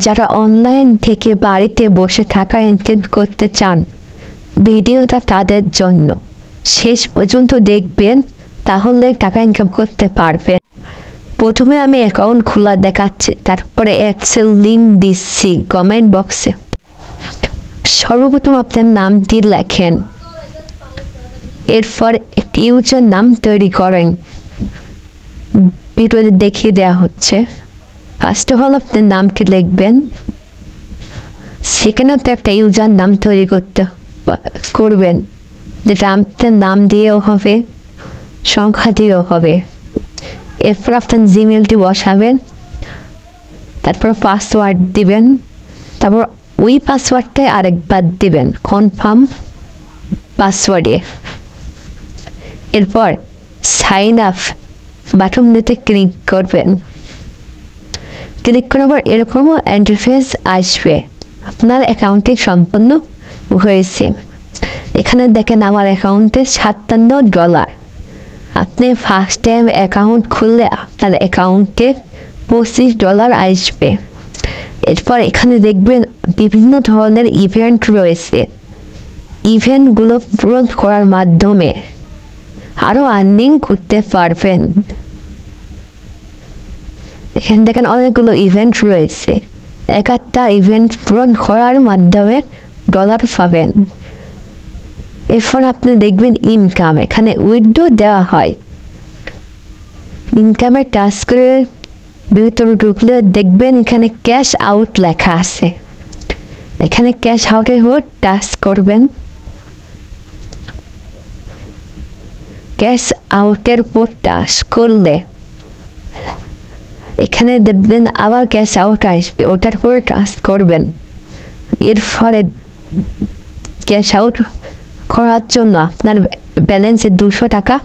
যারা অনলাইন থেকে বাড়িতে বসে টাকা ইনকাম করতে চান, ভিডিওটা তাদের জন্য। শেষ পর্যন্ত দেখবেন, তাহলে টাকা ইনকাম করতে পারবেন। প্রথমে আমি অ্যাকাউন্ট খোলা দেখাচ্ছি, তারপরে এক্সেল লিঙ্ক দিচ্ছি কমেন্ট বক্সে। সর্বপ্রথম আপনার নামটি লেখেন, এরপর একটি ইউজার নাম তৈরি করেন। ভিডিওতে দেখিয়ে দেওয়া হচ্ছে। ফার্স্ট অফ অল আপনার নামটি লিখবেন, সেখানে তো একটা ইউজার নাম তৈরি করবেন, যেটা আপনার নাম দিয়েও হবে, সংখ্যা দিয়েও হবে। এরপর আপনার জিমেলটি বসাবেন, তারপর পাসওয়ার্ড দিবেন, তারপর ওই পাসওয়ার্ডটাই আরেকবার দিবেন কনফার্ম পাসওয়ার্ডে। এরপর সাইন আপ বাটনটিতে ক্লিক করবেন। ক্লিক করার পর এরকম ইন্টারফেস আসবে। আপনার অ্যাকাউন্টটি সম্পন্ন হয়েছে। এখানে দেখেন আমার অ্যাকাউন্টে $57। আপনি ফার্স্ট টাইম অ্যাকাউন্ট খুললে আপনার অ্যাকাউন্টে $25 আসবে। এরপর এখানে দেখবেন বিভিন্ন ধরনের ইভেন্ট রয়েছে। ইভেন্টগুলো পূরণ করার মাধ্যমে আরও আর্নিং করতে পারবেন। এখানে দেখেন অনেকগুলো ইভেন্ট রয়েছে। একটা ইভেন্ট পূরণ করার মাধ্যমে ডলার পাবেন। এরপর আপনি দেখবেন ইনকাম, এখানে উইথড্র দেওয়া হয়। ইনকামের টাচ করে ভিতরে ঢুকলে দেখবেন এখানে ক্যাশ আউট লেখা আছে। এখানে ক্যাশ আউটের উপর টাচ করবেন। ক্যাশ আউটের উপর টাচ করলে এখানে দেখবেন আবার ক্যাশ আউট আসবে, ওটার উপর টাচ করবেন। এর ফলে ক্যাশ আউট করার জন্য আপনার ব্যালেন্সে $200